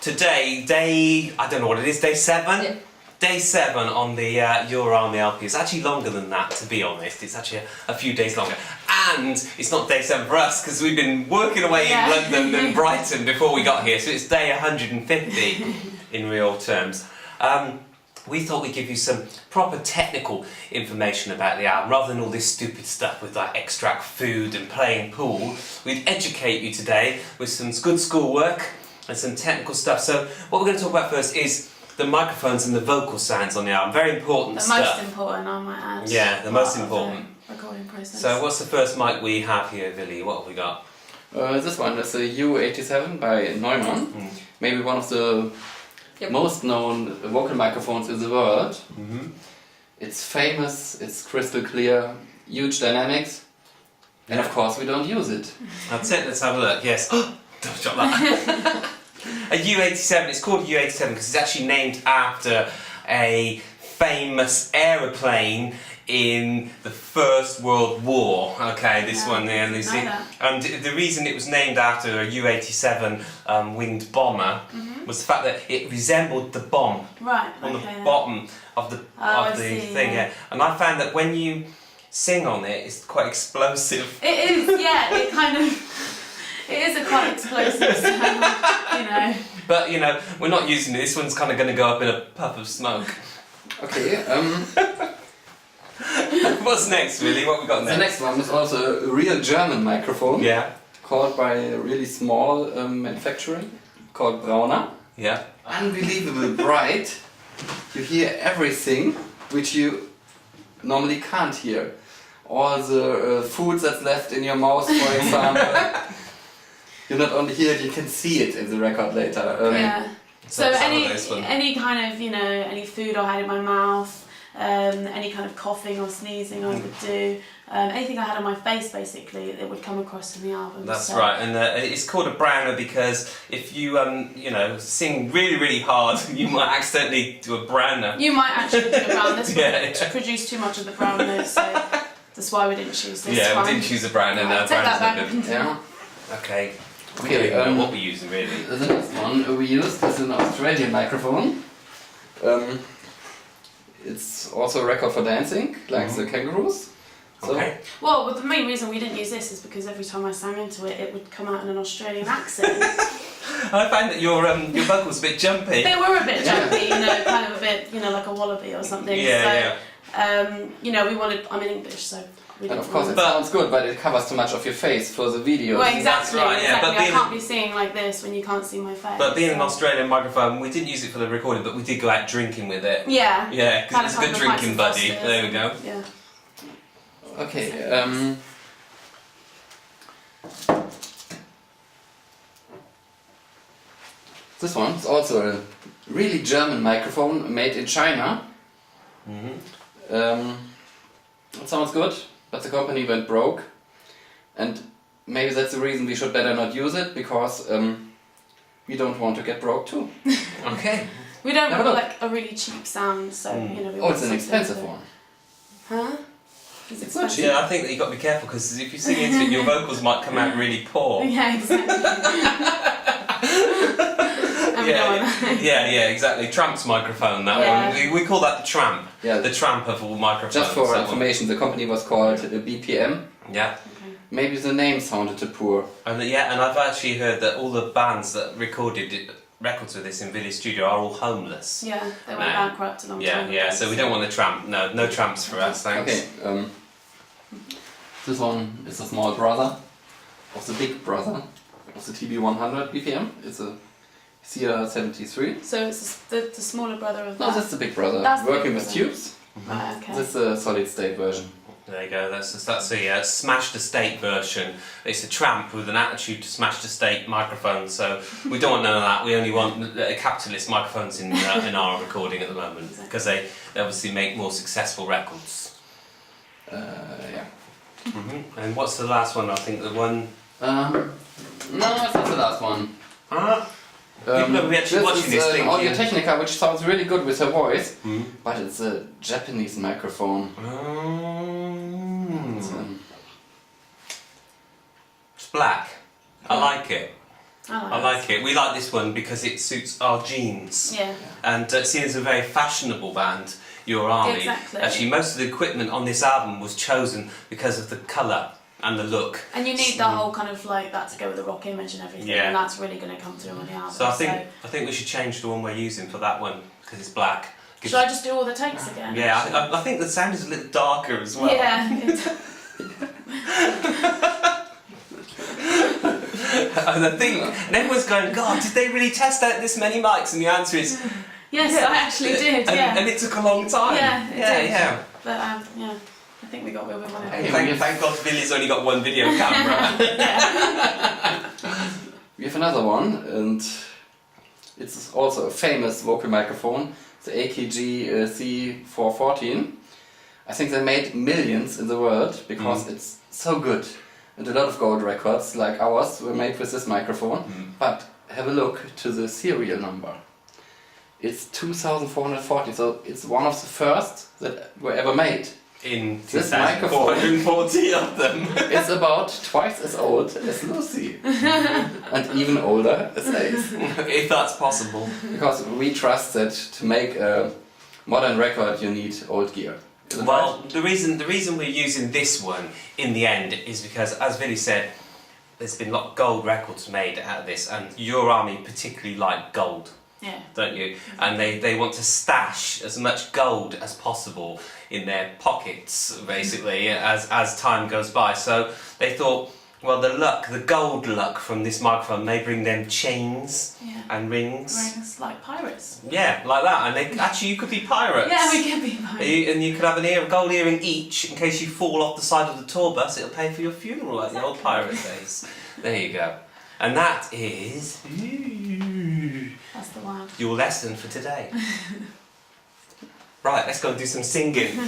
today, I don't know what it is, day 7? Yeah. Day 7 on the Your Army LP. It's actually longer than that, to be honest. It's actually a few days longer. And it's not day 7 for us, because we've been working away in London and Brighton before we got here, so it's day 150 in real terms. We thought we'd give you some proper technical information about the album, rather than all this stupid stuff with like extract food and playing pool. We'd educate you today with some good schoolwork and some technical stuff. So what we're going to talk about first is the microphones and the vocal sounds on the album. Very important stuff. The most important, I might add. Yeah, the most important. Recording process. So what's the first mic we have here, Willi? What have we got? This one is a U87 by Neumann. Maybe one of the most known vocal microphones in the world. It's famous, it's crystal clear, huge dynamics, and of course we don't use it. That's it, let's have a look. Yes. Don't drop that. A U87, it's called U87 because it's actually named after a famous aeroplane in the First World War. Okay, this one there, Lucy. And the reason it was named after a U87 winged bomber was the fact that it resembled the bomb on the bottom of the thing. Yeah. And I found that when you sing on it, it's quite explosive. It is, yeah. It kind of. It is a quite explosive sound, you know. But you know, we're not using it. This one's kind of going to go up in a puff of smoke. Okay. What's next, Willi? What we got next? The next one is also a real German microphone. Yeah. Called by a really small manufacturing called Brauner. Yeah. Unbelievable bright. You hear everything which you normally can't hear. All the food that's left in your mouth, for example. You not only hear it, you can see it in the record later. So any kind of, you know, any food I had in my mouth, any kind of coughing or sneezing I would do, anything I had on my face basically, it would come across in the album. That's right, and it's called a Browner because if you you know, sing really, really hard, you might accidentally do a Browner. You might actually do a Browner. This would produce too much of the brown notes, so that's why we didn't choose this. Yeah, we didn't choose a Browner. No, take that back. Yeah. Okay. We don't even know what we're using really. The next one we used is an Australian microphone. It's also a record for dancing, like the Kangaroos. So okay. Well, the main reason we didn't use this is because every time I sang into it, it would come out in an Australian accent. I found that your vocals a bit jumpy. They were a bit jumpy, you know, kind of a bit, you know, like a wallaby or something. Yeah, you know, we wanted. I'm in English, so. And of course it sounds good, but it covers too much of your face for the video. Well, exactly. That's right, yeah. Exactly. But I can't be singing like this when you can't see my face. But being an Australian microphone, we didn't use it for the recording, but we did go out drinking with it. Yeah. Yeah, because it's a good drinking buddy. There we go. Yeah. Okay. This one is also a really German microphone made in China. It sounds good, but the company went broke, and maybe that's the reason we should better not use it, because we don't want to get broke too. Okay. We don't want like a really cheap sound, so you know. We it's an expensive one. Huh? It's not cheap. Yeah, I think that you've got to be careful because if you sing into it, your vocals might come out really poor. Yeah, exactly. Yeah, exactly. Tramp's microphone, that one. We call that the Tramp. Yeah. The Tramp of all microphones. Just for information, the company was called BPM. Yeah. Okay. Maybe the name sounded too poor. And I've actually heard that all the bands that recorded records with this in Willi's studio are all homeless. Yeah, they went bankrupt a long time ago. Yeah, so we don't want the Tramp. No Tramps for us, thanks. Okay. This one is a small brother of the big brother of the TB100 BPM. It's a CR73. So it's the smaller brother of that? No, that's the big brother. That's working with tubes. Right, okay. This is a solid state version. There you go, that's a smashed estate version. It's a Tramp with an attitude to smashed estate microphone, so we don't want none of that. We only want capitalist microphones in our recording at the moment, because they obviously make more successful records. Yeah. And what's the last one? I think the one... No, it's not the last one. People are actually watching this thing. Audio Technica, which sounds really good with her voice, but it's a Japanese microphone. It's black. I like it. I like it. We like this one because it suits our jeans. Yeah. And seeing as a very fashionable band, Your Army, Exactly. actually most of the equipment on this album was chosen because of the colour and the look. And you need the whole kind of like that to go with the rock image and everything, and that's really going to come through on the album. So I think we should change the one we're using for that one because it's black. Should I just do all the takes again? Yeah, I think the sound is a little darker as well. Yeah. And everyone's going, God, did they really test out this many mics? And the answer is, yes, I actually did. And it took a long time. Yeah, it did. Yeah. But I think we got away with one. Thank God Willi's only got one video camera. We have another one, and it's also a famous vocal microphone, the AKG C414. I think they made millions in the world because it's so good. And a lot of gold records like ours were made with this microphone. But have a look to the serial number. It's 2440, so it's one of the first that were ever made. In this microphone, 440 of them. It's about twice as old as Lucy. And even older as Ace. If that's possible. Because we trust that to make a modern record you need old gear. Well, the reason we're using this one in the end is because, as Willi said, there's been a lot of gold records made out of this, and Your Army particularly like gold. Yeah. Don't you? And they want to stash as much gold as possible in their pockets, basically, as time goes by. So they thought, well, the gold luck from this microphone may bring them chains and rings. Rings like pirates. Yeah, like that. And actually, you could be pirates. Yeah, we could be pirates. And you could have a gold earring each in case you fall off the side of the tour bus. It'll pay for your funeral like the old pirate days. There you go. And that is That's the one. your lesson for today. Right, let's go and do some singing.